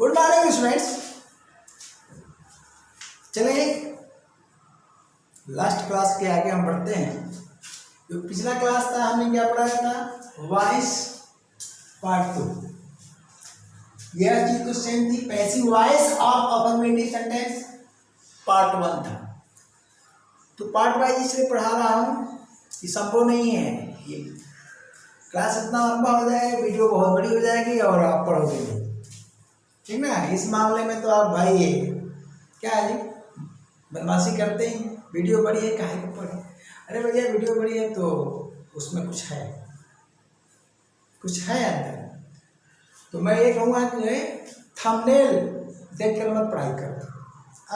Good morning students. चलिए last class के आगे हम बढ़ते हैं। जो पिछला क्लास था हमने क्या पढ़ाया था, वॉइस पार्ट 2। यह चीज तो सेम थी, passive voice of affirmative sentence part 1 था। तो पार्ट वाइज इसलिए पढ़ा रहा हूँ कि संभव नहीं है ये क्लास इतना लंबा हो जाएगा, वीडियो बहुत बड़ी हो जाएगी और आप पढ़ोगे नहीं, ठीक ना। इस मामले में तो आप भाई ये क्या है जी, बदमाशी करते हैं। वीडियो बड़ी है काहे को पढ़े, अरे भैया वीडियो बड़ी है तो उसमें कुछ है अंदर। तो मैं ये कहूँगा कि थंबनेल देख कर मत पढ़ाई करो,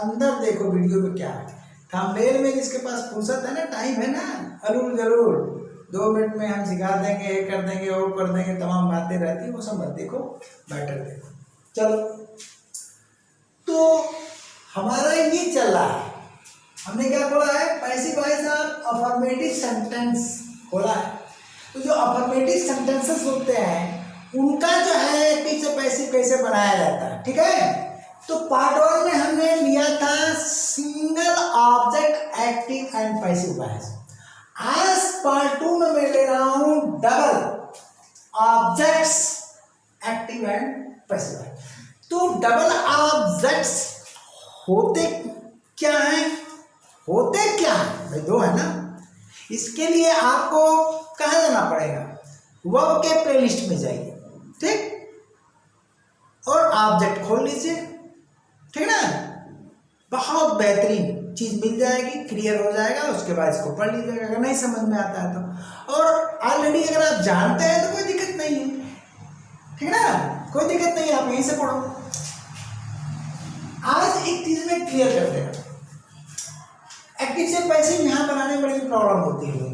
अंदर देखो वीडियो में क्या है। थंबनेल में जिसके पास फुर्सत है ना, टाइम है ना, अलूल जरूर 2 मिनट में हम सिखा देंगे, ये कर देंगे, वो कर देंगे, तमाम बातें रहती है, वो सब मत देखो, मैटर देखो। चलो तो हमारा ये चल रहा है, हमने क्या खोला है, passive voice of affirmative sentence खोला है। तो जो अफर्मेटिव सेंटेंसेस होते हैं उनका जो है एक्टिव से पैसिव कैसे बनाया जाता है, ठीक है। तो पार्ट 1 में हमने लिया था single object active and passive voice. आज पार्ट 2 में मैं ले रहा हूं double objects active and passive voice. तो डबल ऑब्जेक्ट्स होते क्या है भाई, 2 है ना। इसके लिए आपको कहाँ जाना पड़ेगा, वर्ब के प्लेलिस्ट में जाइए, ठीक, और ऑब्जेक्ट खोल लीजिए, ठीक ना। बहुत बेहतरीन चीज मिल जाएगी, क्लियर हो जाएगा। उसके बाद इसको पढ़ लीजिएगा अगर नहीं समझ में आता है तो। और ऑलरेडी अगर आप जानते हैं तो कोई दिक्कत नहीं है, ठीक ना, कोई दिक्कत नहीं है, आप यहीं से पढ़ो। आज एक चीज में क्लियर कर देगा, एक्टिव से पैसिव यहाँ बनाने में बड़ी प्रॉब्लम होती है,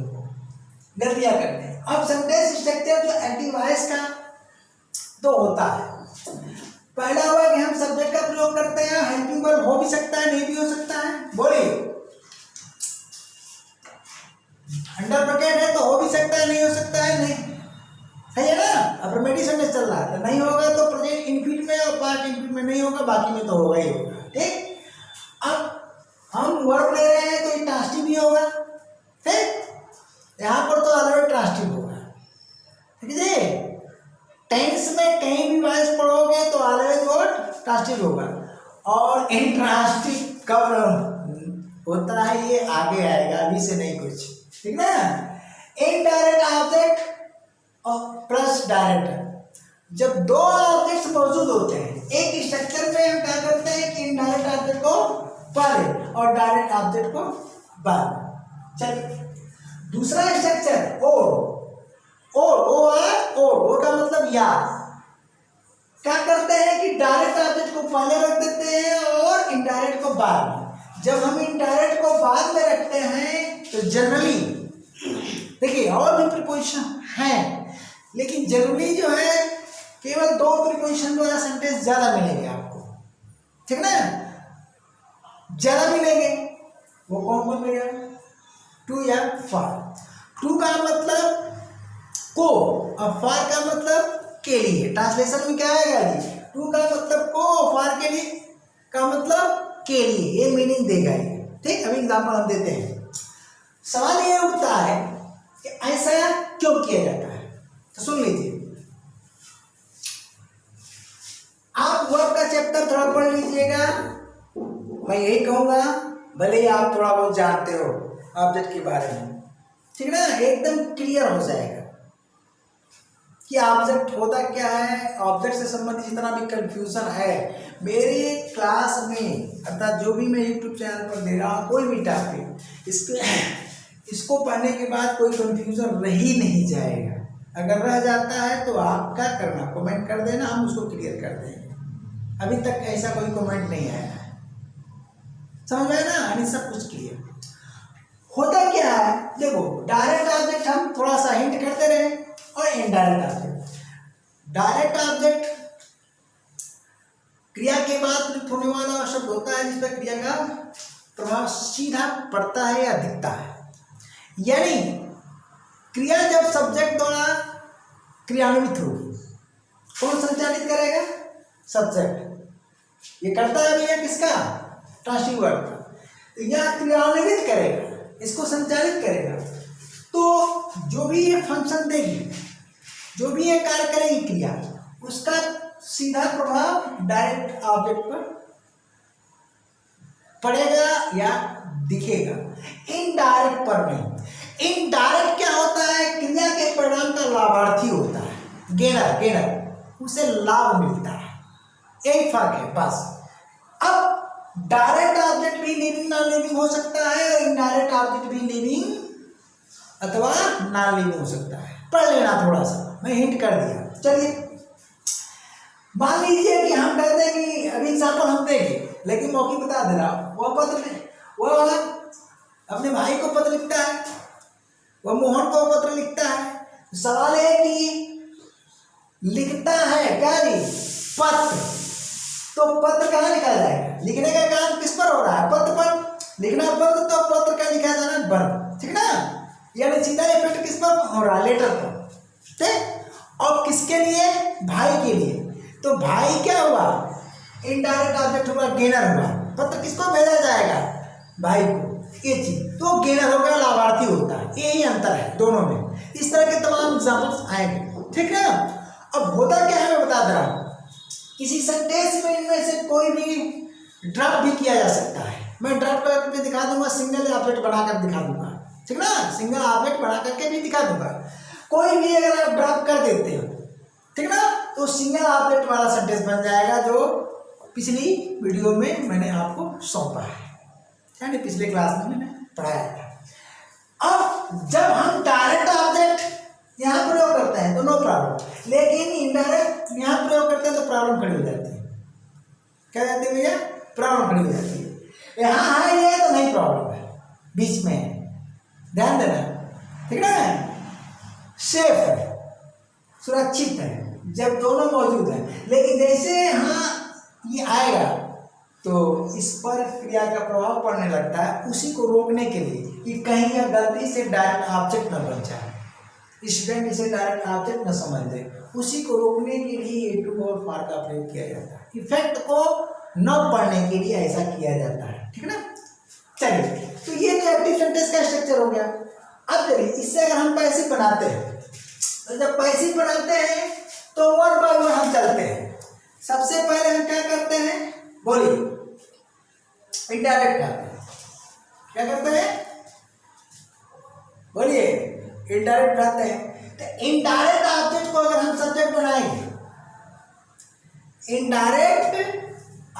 गलतियां करते हैं। अब सेंटेंस स्ट्रक्चर जो एक्टिव वॉइस का तो होता है, पहला हुआ कि हम सब्जेक्ट का प्रयोग करते हैं, हेल्पिंग वर्ब हो भी सकता है, नहीं भी हो सकता है, बोलिए। अंडर ब्रैकेट है तो हो भी सकता है, नहीं हो सकता है, नहीं सही है ना। अफर्मेटिव सेंटेंस चल रहा है तो नहीं होगा तो प्रेजेंट इनफिनिट में और पास्ट इनफिनिट में नहीं होगा, बाकी में तो होगा ही होगा, ठीक। अब हम वर्ब ले रहे हैं तो ट्रांसिटिव भी होगा, ठीक, यहाँ पर तो ऑलरेडी ट्रांसिटिव होगा, ठीक है। टेंस में कहीं भी वॉइस पढ़ोगे तो ऑलवेज वर्ड ट्रांसिटिव होगा, और इंट्रांसिटिव कब होता है ये आगे आएगा, अभी से नहीं कुछ, ठीक ना। इनडायरेक्ट ऑब्जेक्ट और प्लस डायरेक्ट, जब 2 ऑब्जेक्ट्स मौजूद होते हैं एक स्ट्रक्चर में, हम क्या करते हैं कि इनडायरेक्ट ऑब्जेक्ट को पहले और डायरेक्ट ऑब्जेक्ट को बाद। चलिए दूसरा स्ट्रक्चर और का मतलब या, क्या करते हैं कि डायरेक्ट ऑब्जेक्ट को पहले रख देते हैं और इनडायरेक्ट को बाद में। जब हम इनडायरेक्ट को बाद में रखते हैं तो जनरली देखिए और भी प्रीपोजिशन है, लेकिन जनरली जो है केवल 2 प्रीपोजिशन द्वारा सेंटेंस ज्यादा मिलेंगे आपको, ठीक ना, ज्यादा मिलेंगे। वो कौन बन गया, टू या फार। टू का मतलब को और फार का मतलब के लिए। ट्रांसलेशन में क्या आएगा जी, टू का मतलब को और फार के लिए का मतलब के लिए, ये मीनिंग देगा ये, ठीक। अभी एग्जांपल हम देते हैं। सवाल ये उठता है कि ऐसा क्यों किया जाता है, तो सुन लीजिए। आप वर्ब का चैप्टर थोड़ा पढ़ लीजिएगा, मैं यही कहूंगा, भले ही आप थोड़ा बहुत जानते हो ऑब्जेक्ट के बारे में, ठीक ना, एकदम क्लियर हो जाएगा कि ऑब्जेक्ट होता क्या है। ऑब्जेक्ट से संबंधित जितना भी कंफ्यूजन है मेरे क्लास में, अर्थात जो भी मैं यूट्यूब चैनल पर दे रहा हूँ, कोई भी टॉपिक, इसको पढ़ने के बाद कोई कंफ्यूजन रह ही नहीं जाएगा। अगर रह जाता है तो आप क्या करना, कमेंट कर देना, हम उसको क्लियर कर देंगे। अभी तक ऐसा कोई कमेंट नहीं आया है, समझ में ना, यानी सब कुछ क्लियर। होता क्या है, देखो डायरेक्ट ऑब्जेक्ट हम थोड़ा सा हिंट करते रहे, और इनडायरेक्ट ऑब्जेक्ट। डायरेक्ट ऑब्जेक्ट क्रिया के बाद प्रयुक्त होने वाला शब्द होता है जिस पर क्रिया का प्रभाव सीधा पड़ता है या दिखता है। यानी क्रिया जब सब्जेक्ट द्वारा क्रियान्वित होगी, कौन संचालित करेगा, सब्जेक्ट। ये करता है भैया किसका, ट्रांसड्यूसर का। तो यह क्रियान्वित करेगा, इसको संचालित करेगा। तो जो भी ये फंक्शन देगी, जो भी ये कार्य करेगी क्रिया, उसका सीधा प्रभाव डायरेक्ट ऑब्जेक्ट पर पड़ेगा या दिखेगा, इनडायरेक्ट पर नहीं। इनडायरेक्ट क्या होता है, क्रिया के परिणाम का लाभार्थी होता है, गेनर, उसे लाभ मिलता है, यही फर्क है बस। अब डायरेक्ट ऑब्जेक्ट भी लिविंग नॉन लिविंग हो सकता है और इनडायरेक्ट ऑब्जेक्ट भी लिविंग अथवा नॉन लिविंग हो सकता है। पढ़ लेना थोड़ा सा, मैं हिंट कर दिया। चलिए मान लीजिए कि हम कहते हैं कि अभी एग्जाम्पल हम देंगे, लेकिन मौके बता दे रहा हूं, वह अपने भाई को पत्र लिखता है, वह मोहन को पत्र लिखता है। सवाल है कि लिखता है क्या जी, पत्र। तो पत्र कहाँ लिखा जाएगा, लिखने का काम किस पर हो रहा है, पत्र पर। लिखना पत्र, तो पत्र का लिखा जाना बर्द, ठीक ना। यानी सीधा इफेक्ट किस पर हो रहा है, लेटर पर, ठीक। और किसके लिए, भाई के लिए। तो भाई क्या हुआ, इनडायरेक्ट ऑब्जेक्ट हुआ, गेनर हुआ। पत्र किसको भेजा जाएगा, भाई को, ये चीज तो गेनर हो गया, लाभार्थी होता है। यही अंतर है दोनों में। इस तरह के तमाम एग्जाम्पल्स आएंगे, ठीक है। अब होता क्या है मैं बता दे रहा हूं, किसी सेंटेंस में इनमें से कोई भी ड्रॉप भी किया जा सकता है। मैं ड्रॉप करके दिखा दूंगा, सिंगल ऑब्जेक्ट बनाकर दिखा दूंगा, ठीक ना। सिंगल ऑब्जेक्ट बना करके भी दिखा दूंगा। कोई भी अगर आप ड्रॉप कर देते हो, ठीक ना, तो सिंगल ऑब्जेक्ट वाला सेंटेंस बन जाएगा, जो पिछली वीडियो में मैंने आपको सौंपा है, यानी पिछले क्लास में मैंने पढ़ाया था। अब जब हम डायरेक्ट ऑब्जेक्ट यहाँ प्रयोग करते हैं तो नो प्रॉब्लम, लेकिन इनडायरेक्ट यहाँ प्रयोग करते हैं तो प्रॉब्लम खड़ी हो जाती है। क्या जाती है भैया, प्रॉब्लम खड़ी हो जाती है। यहाँ है ये तो नहीं प्रॉब्लम है, बीच में है, ध्यान देना, ठीक ना। सेफ है, सुरक्षित है जब दोनों मौजूद हैं। लेकिन जैसे यहाँ ये आएगा तो इस पर क्रिया का प्रभाव पड़ने लगता है, उसी को रोकने के लिए कि कहीं यह गलती से डायरेक्ट ऑब्जेक्ट न बन जाए, स्टूडेंट इसे डायरेक्ट ऑब्जेक्ट न समझ ले, उसी को रोकने के लिए ए टू और फार का प्रयोग किया जाता है। इफेक्ट को न पढ़ने के लिए ऐसा किया जाता है, ठीक ना। चलिए, तो ये तो एक्टिव सेंटेंस का स्ट्रक्चर हो गया। अब चलिए इससे अगर हम पैसिव बनाते हैं, तो जब पैसिव बनाते हैं तो वन बाय वन हम चलते हैं। सबसे पहले हम क्या करते हैं, बोलिए, इनडायरेक्ट करते हैं। क्या करते हैं, बोलिए, इनडायरेक्ट बनाते हैं। तो इनडायरेक्ट ऑब्जेक्ट को अगर हम सब्जेक्ट बनाएंगे, इनडायरेक्ट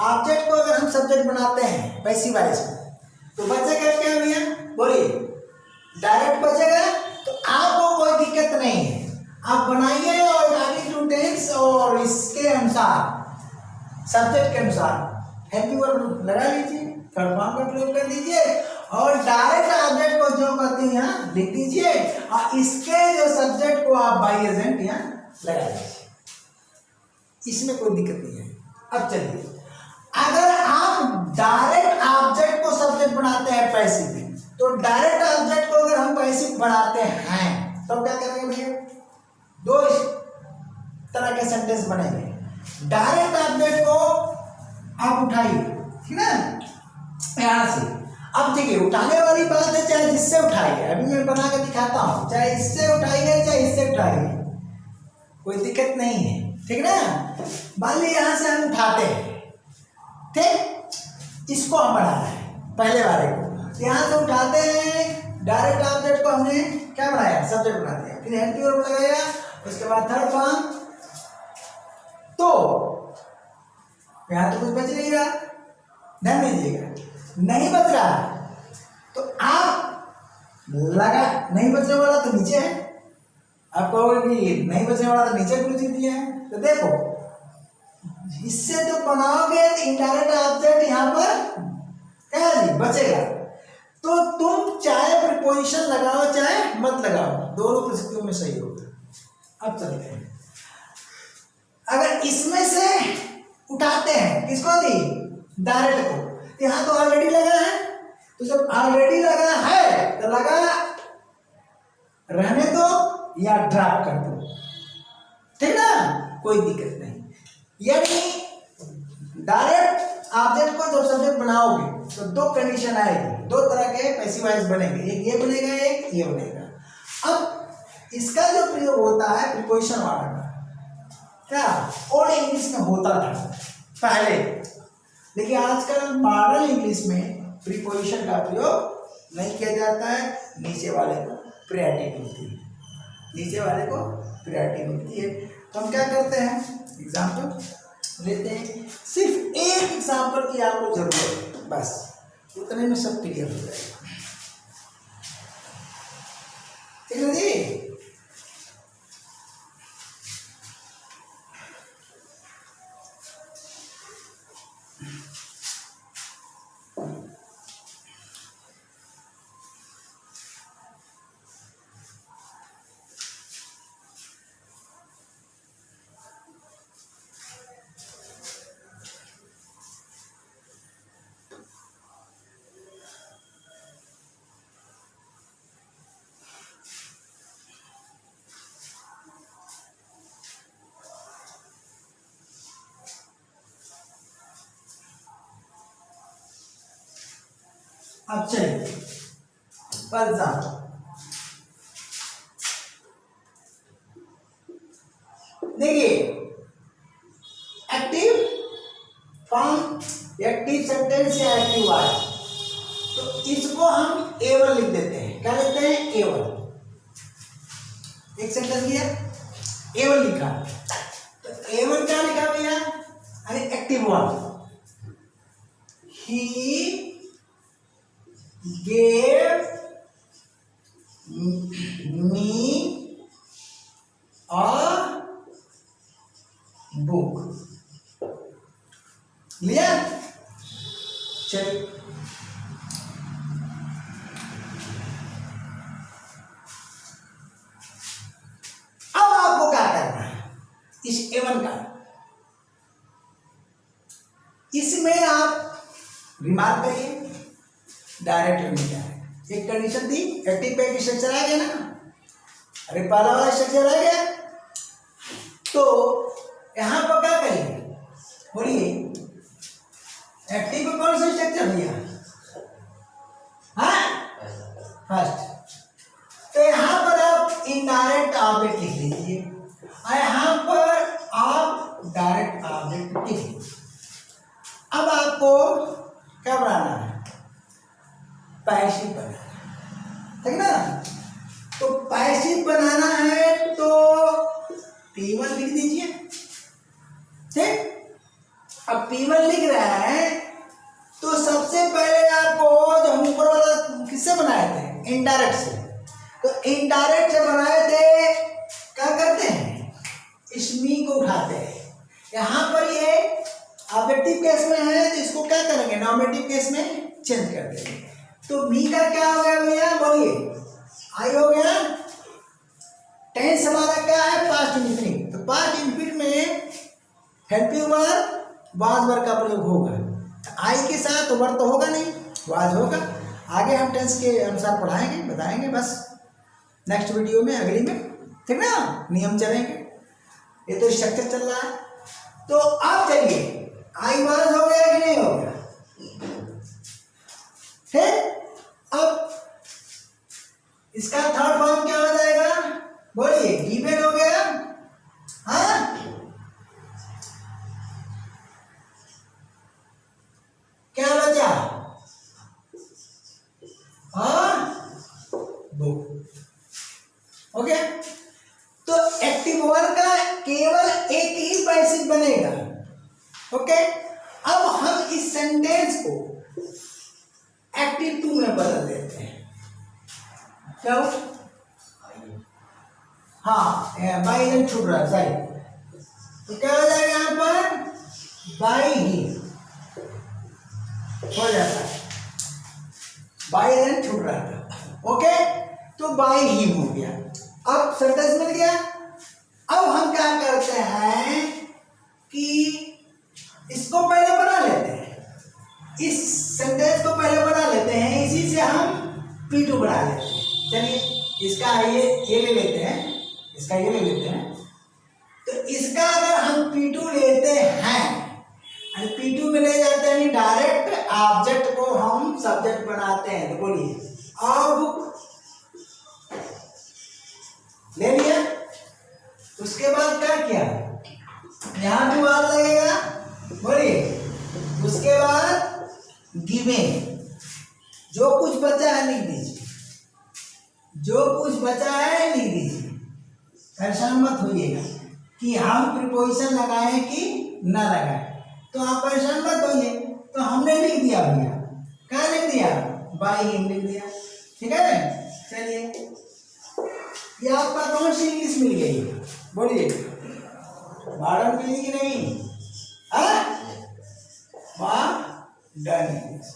ऑब्जेक्ट को अगर हम सब्जेक्ट बनाते हैं पैसिव वॉइस में, तो बचेगा क्या भैया, बोलिए, डायरेक्ट बचेगा। तो आपको कोई दिक्कत नहीं है, आप बनाइए और अकॉर्डिंग टू टेंस और इसके अनुसार, सब्जेक्ट के अनुसार हेल्पिंग वर्ब लगा लीजिए, थर्ड फॉर्म का प्रयोग कर दीजिए और डायरेक्ट ऑब्जेक्ट को जो कहते हैं यहाँ लिख दीजिए और इसके जो सब्जेक्ट को आप बाई एजेंट यहाँ लगा दीजिए, इसमें कोई दिक्कत नहीं है। अब चलिए, अगर आप डायरेक्ट ऑब्जेक्ट को सब्जेक्ट बनाते हैं पैसिव में, तो डायरेक्ट ऑब्जेक्ट को अगर हम पैसिव बनाते हैं तो क्या करेंगे भैया, दो तरह के सेंटेंस बनेंगे। डायरेक्ट ऑब्जेक्ट को आप उठाइए, ठीक ना, यहां से। अब देखिए, उठाने वाली बात है, चाहे जिससे उठाइए, अभी मैं बना के दिखाता हूं, चाहे इससे उठाइए चाहे इससे उठाइए, कोई दिक्कत नहीं है, ठीक ना। मान लीजिए यहां से हम उठाते हैं, ठीक, इसको हम बनाना है पहले वाले को, यहां से उठाते हैं, डायरेक्ट ऑब्जेक्ट को हमने क्या बनाया, सब्जेक्ट बना दिया, फिर हेल्पिंग वर्ब लगाया, उसके बाद थर्ड फॉर्म। तो यहां तो कुछ बच नहीं रहा, ध्यान दीजिएगा, नहीं बच रहा, तो आप लगा, नहीं बचने वाला तो नीचे है, आप कहोगे कि नहीं बचने वाला तो नीचे कुछ दिया है, तो देखो इससे तो बनाओगे इनडायरेक्ट ऑब्जेक्ट यहाँ पर क्या जी बचेगा। तो तुम चाहे प्रीपोजिशन लगाओ चाहे मत लगाओ, दोनों परिस्थितियों में सही होगा। अब चलते हैं, अगर इसमें से उठाते हैं किसको दी, डायरेक्ट को, यहाँ तो ऑलरेडी लगा है, तो जब ऑलरेडी लगा है तो लगा रहने दो या ड्रॉप कर दो, ठीक ना, कोई दिक्कत नहीं। यानी डायरेक्ट ऑब्जेक्ट को जब सब्जेक्ट बनाओगे तो दो कंडीशन आएगी, दो तरह के पैसिव वॉइस बनेंगे, एक ये बनेगा एक ये बनेगा। अब इसका जो प्रयोग होता है प्रीपोजिशन वाला का, क्या ओल्ड इंग्लिश में होता था पहले, लेकिन आजकल मॉडर्न इंग्लिश में प्रीपोजिशन का प्रयोग नहीं किया जाता है। नीचे वाले को प्रायोरिटी मिलती है, नीचे वाले को प्रायोरिटी मिलती है। तो हम क्या करते हैं, एग्जाम्पल लेते हैं, सिर्फ एक एग्जाम्पल की आपको जरूरत है, बस उतने में सब क्लियर हो जाएगा। ठीक है जी। अब चलिए फॉर एग्जाम्पल देखिए, एक्टिव फॉर्म, एक्टिव सेंटेंस या एक्टिव वॉइस, तो इसको हम A1 लिख देते हैं। क्या लिखते हैं? A1। एक सेंटेंस दिया A1 लिखा, तो A1 क्या लिखा भैया? अरे active one, he gave me a book। लिया? चलिए अब आपको क्या करना है, इस A1 का, इसमें आप रिमार्क करिए, डायरेक्ट और इनडायरेक्ट। एक कंडीशन थी, एक्टिव पैसिव स्ट्रक्चर आ गया ना, अरे पहला वाला स्ट्रक्चर आ गया, तो यहां पर क्या करेंगे, बोलिए एक्टिव का कौन सा स्ट्रक्चर भैया? हाँ फर्स्ट, तो यहां पर आप इनडायरेक्ट ऑब्जेक्ट लिख लीजिए और यहां पर आप डायरेक्ट ऑब्जेक्ट लिख लीजिए। अब आपको क्या बनाना है? पैसिव बनाना, ठीक ना? तो पैसिव बनाना है तो P1 लिख दीजिए, ठीक। अब P1 लिख रहा है तो सबसे पहले आपको जो हम ऊपर वाला किससे बनाए थे? इनडायरेक्ट से। तो इनडायरेक्ट से बनाए थे, क्या करते हैं? इस मी को उठाते हैं। यहां पर ये ऑब्जेक्टिव केस में है तो इसको क्या करेंगे? नॉमिनेटिव केस में चेंज कर देंगे। तो मी का क्या हो गया भैया? बोलिए, आई हो गया। टेंस हमारा क्या है? Past infinite. तो पास्ट इंफिनिट में हेल्पिंग वर्ब वाज वर्ब का प्रयोग होगा। आई के साथ वर्ब तो होगा नहीं, वाज होगा। आगे हम टेंस के अनुसार पढ़ाएंगे, बताएंगे बस नेक्स्ट वीडियो में, अगली में, ठीक ना? नियम चलेंगे, ये तो स्ट्रक्चर चल रहा है। तो अब चलिए, आई वाज हो गया कि नहीं हो गया? ठीक। अब इसका थर्ड फॉर्म क्या हो जाएगा? बोलिए, गिवन हो गया। हाँ, क्या बचा? बुक। ओके, तो एक्टिव वर्ब का केवल एक ही पैसिव बनेगा। ओके, अब हम इस सेंटेंस को एक्टिव टू में बदल देते हैं। क्या? हाँ, बाई एंड छूट रहा है, सही। तो क्या हो जाएगा यहां पर? बाई ही हो जाता है, बाई एंड छूट रहा था। ओके, तो बाई ही हो गया। अब सेंटेंस मिल गया। अब हम क्या करते हैं कि इसको पहले बना लेते हैं, इस सेंटेंस को पहले बना लेते हैं, इसी से हम P2 बना लेते हैं। चलिए, इसका ये ले लेते हैं, इसका ये ले लेते हैं। तो इसका अगर हम P2 लेते हैं, और P2 सब्जेक्ट बनाते हैं। तो बोलिए और बुक ले लिया। उसके बाद क्या किया, यहाँ भी वार लगेगा, बोलिए। उसके बाद गिवन, जो कुछ बचा है लिख दीजिए, जो कुछ बचा है लिख दीजिए। परेशान मत होइएगा कि हम प्रीपोजिशन लगाएं कि ना लगाएं, तो आप परेशान मत होइए। तो हमने लिख दिया भैया, क्या लिख दिया, बाय हिम लिख दिया, ठीक है। चलिए, ये आपका कौन सी इंग्लिश मिल गई, बोलिए। मॉडर्न मिली कि नहीं, मॉडर्न इंग्लिश।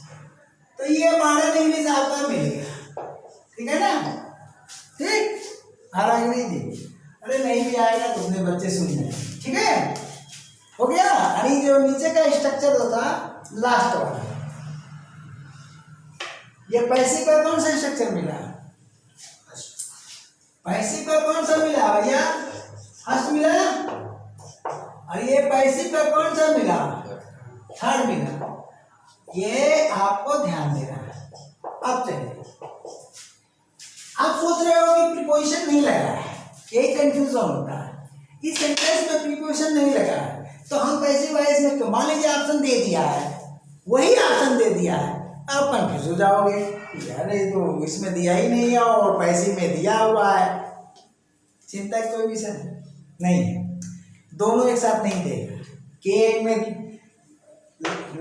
तो ये मॉडर्न इंग्लिश आपका मिल गया, ठीक है ना। ठीक, आ रहा है नहीं जी? अरे नहीं भी आएगा तो अपने बच्चे सुन लें, ठीक है, हो गया। अरे जो नीचे का स्ट्रक्चर होता लास्ट वाला, ये पैसिव का कौन सा स्ट्रक्चर मिला, पैसिव का कौन सा मिला भैया, फर्स्ट मिला। और ये पैसिव का कौन सा मिला, थर्ड मिला। ये आपको ध्यान देना है। अब चलिए, आप सोच रहे हो कि प्रीपोजिशन नहीं लगा है, यही कंफ्यूजन होता है। इस सेंटेंस में प्रीपोजिशन नहीं लगा है तो हम पैसिव वॉइस में, मान लीजिए ऑप्शन दे दिया है, वही ऑप्शन दे दिया है, आप कंफ्यूज हो जाओगे, यार ये तो इसमें दिया ही नहीं है और पैसिव में दिया हुआ है। चिंता कोई विषय नहीं है, दोनों एक साथ नहीं देगा कि एक में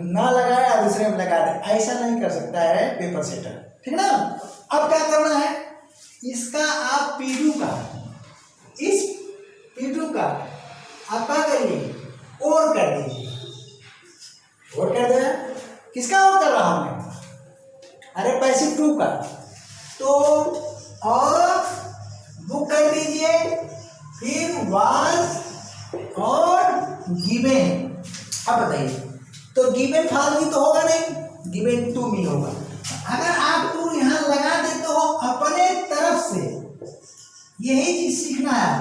ना लगाया दूसरे में लगा दे, ऐसा नहीं कर सकता है पेपर सेटर, ठीक ना। अब क्या करना है, इसका आप पीडू का, इस पीडू का आप क्या करिए, और कर दीजिए, और कर दे। किसका और कर रहा हूं मैं, अरे पैसिव टू का, तो और बुक कर दीजिए, फिर वाज और गिवन। अब बताइए, तो गिवन फालतू तो होगा नहीं, गिवन टू मी होगा। अगर आप टू यहाँ लगा देते हो अपने तरफ से, यही चीज सीखना है,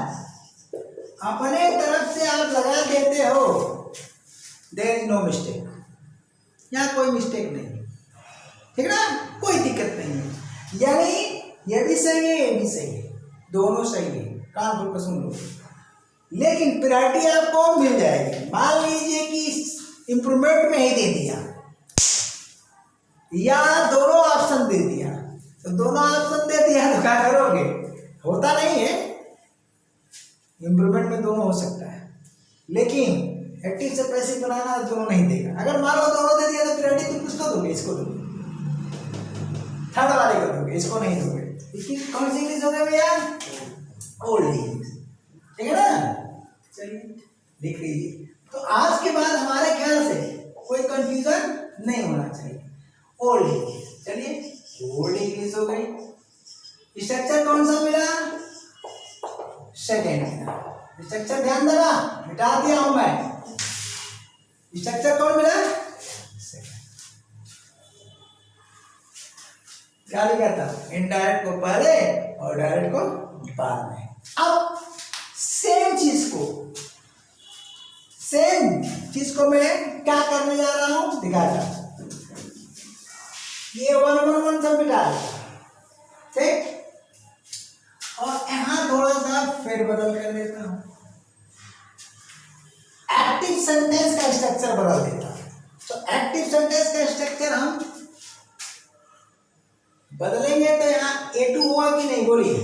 अपने तरफ से आप लगा देते हो, देयर इज नो मिस्टेक, यहाँ कोई मिस्टेक नहीं, ठीक ना, कोई दिक्कत नहीं है। यानी ये भी सही है, ये भी सही है, दोनों सही है, कान खोल कर सुन लो। लेकिन प्रायोरिटी आपको मिल जाएगी। मान लीजिए कि इंप्रूवमेंट में ही दे दिया या दोनों ऑप्शन दे दिया, तो दोनों ऑप्शन दे दिया तो क्या करोगे, होता नहीं है, इंप्रूवमेंट में दोनों हो सकता है, लेकिन एक्टिव से पैसिव बनाना दोनों नहीं देगा। अगर मान लो दोनों दे दिया तो प्रायोरिटी तुम किसको दोगे, इसको दोगे, थर्ड वाले को दोगे, इसको नहीं दोगे। इसकी कौन सी इंग्लिश हो गई भैया, ओल्ड इंग्लिश, ठीक है ना। चलिए लिख लीजिए। तो आज के बाद हमारे ख्याल से कोई कंफ्यूजन नहीं होना चाहिए, ओल्ड इंग्लिश। चलिए ओल्ड इंग्लिश हो गई। स्ट्रक्चर कौन सा मिला, सेकेंड मिला। स्ट्रक्चर ध्यान देना, मिटा दिया हूं मैं, स्ट्रक्चर कौन मिला, सेकेंड। क्या लिखा था, इनडायरेक्ट को पहले और डायरेक्ट को बाद में। अब सेम चीज को मैं क्या करने जा रहा हूं, दिखा रहा हूं। ये 1 सब मिटा देगा, ठीक, और यहां थोड़ा सा फेरबदल कर देता हूं, एक्टिव सेंटेंस का स्ट्रक्चर बदल देता हूं। तो एक्टिव सेंटेंस का स्ट्रक्चर हम बदलेंगे तो यहाँ A2 हुआ कि नहीं, बोलिए,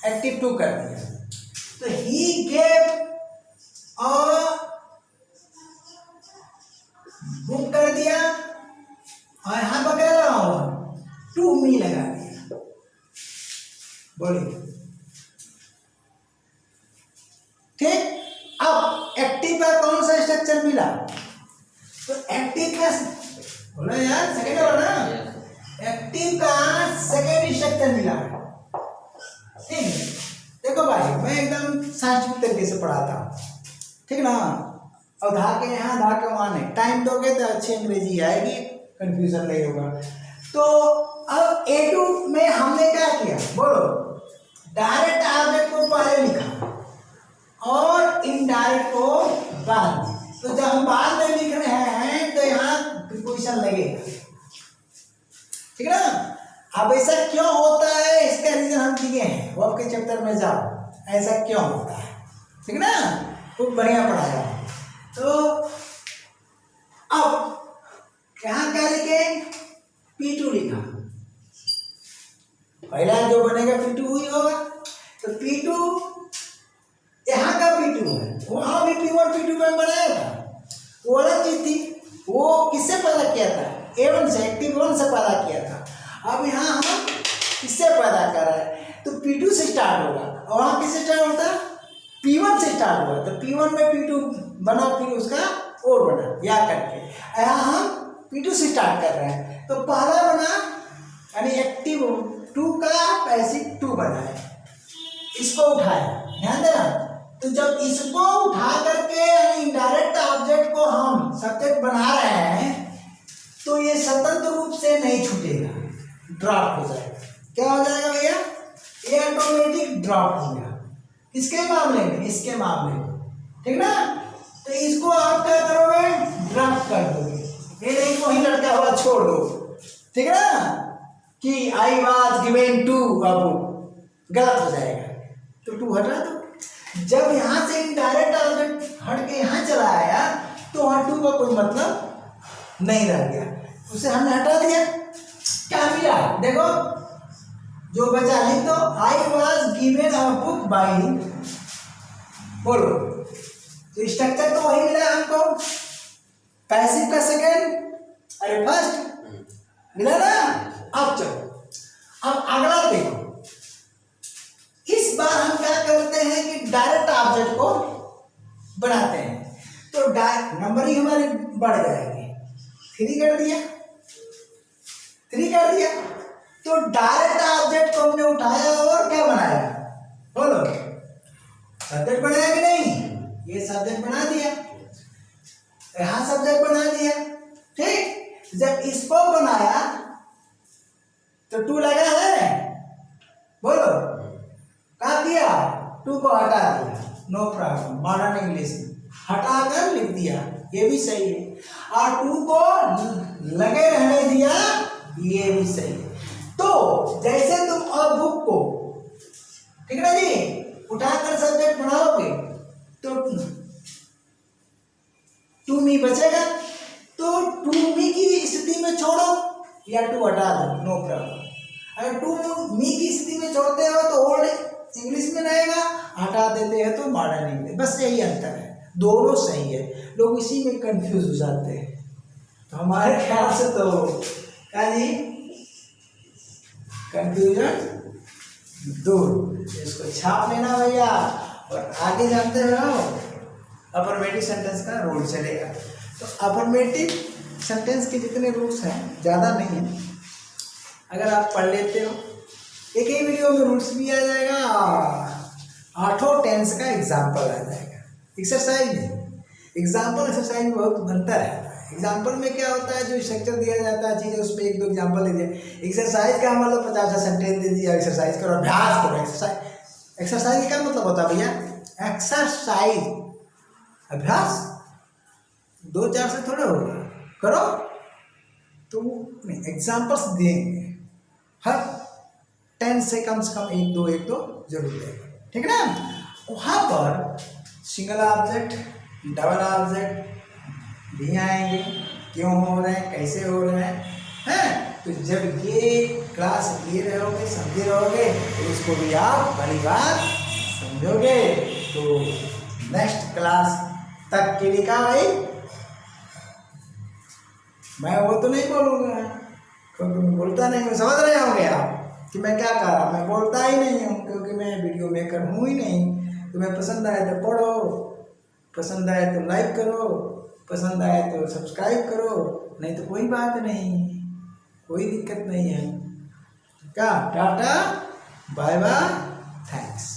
एक्टिव 2 कर दिया, तो ही गेव और बुक कर दिया, और यहां पर क्या लगा हुआ, टू मी लगा दिया, बोलिए, ठीक। अब एक्टिव का कौन सा स्ट्रक्चर मिला, तो एक्टिव का, बोलो यार, सेकेंड वाला ना, एक्टिव का सेकेंड स्ट्रक्चर मिला, ठीक है। देखो भाई, मैं एकदम साइंटिफिक तरीके से पढ़ाता हूँ, ठीक ना। और धा के यहाँ धा के वहाँ नहीं, टाइम दोगे तो अच्छी अंग्रेजी आएगी, कंफ्यूजन नहीं होगा। तो अब A2 में हमने क्या किया, बोलो, डायरेक्ट ऑब्जेक्ट को पहले लिखा और इनडायरेक्ट को बाद में। तो जब हम बाद में लिख रहे हैं तो यहाँ प्रीपोजिशन लगेगा, के चैप्टर में जाओ, ऐसा क्यों होता है, ठीक ना। खूब बढ़िया पढ़ाया। तो अब यहाँ क्या लिखे, P2 लिखा, पहला जो बनेगा P2 ही होगा। तो P2 यहाँ का P2 है, वहाँ भी P1 P2 में बनाया था, वो अलग चीज थी। वो किससे पैदा किया था, A1 से, एक्टिव 1 से पैदा किया था। अब यहाँ हम इससे पैदा कर रहे हैं, तो P2 से स्टार्ट होगा, और वहाँ किससे स्टार्ट होता है, P1 से स्टार्ट हुआ। तो P1 में P2 बना, फिर उसका और बना, या करके यहाँ हम P2 से स्टार्ट कर रहे हैं। तो पहला बना यानी एक्टिव 2 का पैसिव 2 बना है, इसको उठाया, ध्यान देना। तो जब इसको उठा करके यानी इनडायरेक्ट ऑब्जेक्ट को हम सब्जेक्ट बना रहे हैं, तो ये स्वतंत्र रूप से नहीं छूटेगा, ड्रॉप हो जाएगा। क्या हो जाएगा भैया, ये ऑटोमेटिक ड्रॉप हो गया। किसके मामले में, इसके मामले में, ठीक ना। तो इसको आप क्या करोगे, ड्रॉप कर दोगे, ये नहीं वहीं लटका हुआ छोड़ दो, ठीक है ना, कि आई वाज गिवन टू, अब गलत हो जाएगा, तो 2 हटा दो। जब यहाँ से इनडायरेक्ट ऑब्जेक्ट हट के यहाँ चला आया, तो वहाँ 2 का कोई मतलब नहीं रह गया, उसे हमने हटा दिया। क्या मिला देखो, जो बचा लिख दो, I was given a book by, बोलो। तो स्ट्रक्चर तो वही मिला हमको, पैसिव का सेकंड, अरे फर्स्ट मिला ना। अब चलो, अब अगला देखो, इस बार हम क्या करते हैं कि डायरेक्ट ऑब्जेक्ट को बनाते हैं, तो नंबरिंग हमारी बढ़ जाएगी। 3 कर दिया, 3 कर दिया, तो डायरेक्ट ऑब्जेक्ट को हमने उठाया और क्या बनाया, बोलो, सब्जेक्ट बनाया कि नहीं, ये सब्जेक्ट बना दिया, यहाँ सब्जेक्ट बना दिया, ठीक। जब इसको बनाया तो 2 लगा है, बोलो, क्या किया, 2 को हटा दिया, नो प्रॉब्लम, मॉडर्न इंग्लिश में हटा कर लिख दिया, ये भी सही है। और 2 को लगे रहने दिया, ये भी सही है। तो जैसे तुम और बुक को, ठीक है ना जी, उठाकर सब्जेक्ट बनाओगे, तो 2 मी बचेगा, तो 2 मी की स्थिति में छोड़ो या 2 हटा दो, नो प्रॉब्लम। अगर 2 मी की स्थिति में छोड़ते हो तो ओल्ड इंग्लिश में रहेगा, हटा देते हैं तो मॉडर्न इंग्लिश, बस यही अंतर है, दोनों सही है। लोग इसी में कंफ्यूज हो जाते हैं। तो हमारे ख्याल से तो क्या जी, कंफ्यूजन दूर, इसको छाप लेना भैया, और आगे जानते हो अफर्मेटिव सेंटेंस का रूल चलेगा। तो अफर्मेटिव सेंटेंस के जितने रूल्स हैं ज़्यादा नहीं है, अगर आप पढ़ लेते हो, एक ही वीडियो में रूल्स भी आ जाएगा, 8 टेंस का एग्जाम्पल आ जाएगा। एक्सरसाइज एग्जाम्पल एक्सरसाइज में बहुत अंतर है। एग्जाम्पल में क्या होता है, जो स्ट्रक्चर दिया जाता है चीज़ें, उसमें 1-2 एग्जाम्पल दे दिए। एक्सरसाइज का मतलब 50 सेंटेंस दे दिया, एक्सरसाइज करो, अभ्यास करो। एक्सरसाइज का क्या मतलब होता है भैया, एक्सरसाइज, अभ्यास 2-4 से थोड़ा होगा, करो तो नहीं, एग्जाम्पल्स देंगे, हर 10 से कम 1-2 जरूर देगा, ठीक है ना। वहाँ पर सिंगल ऑब्जेक्ट, डबल ऑब्जेक्ट भी आएंगे, क्यों हो रहे हैं, कैसे हो रहे हैं। तो जब ये क्लास लिए रहोगे, समझे रहोगे, तो इसको भी आप बड़ी बात समझोगे। तो नेक्स्ट क्लास तक के लिए क्या भाई, मैं वो तो नहीं बोलूँगा, क्योंकि मैं बोलता नहीं हूँ, समझ रहे होंगे आप कि मैं क्या कर रहा हूँ, मैं बोलता ही नहीं हूँ, क्योंकि मैं वीडियो मेकर हूँ ही नहीं। तुम्हें पसंद आए तो पढ़ो, पसंद आए तो लाइक करो, पसंद आए तो सब्सक्राइब करो, नहीं तो कोई बात नहीं, कोई दिक्कत नहीं है। क्या, टाटा, बाय बाय, थैंक्स।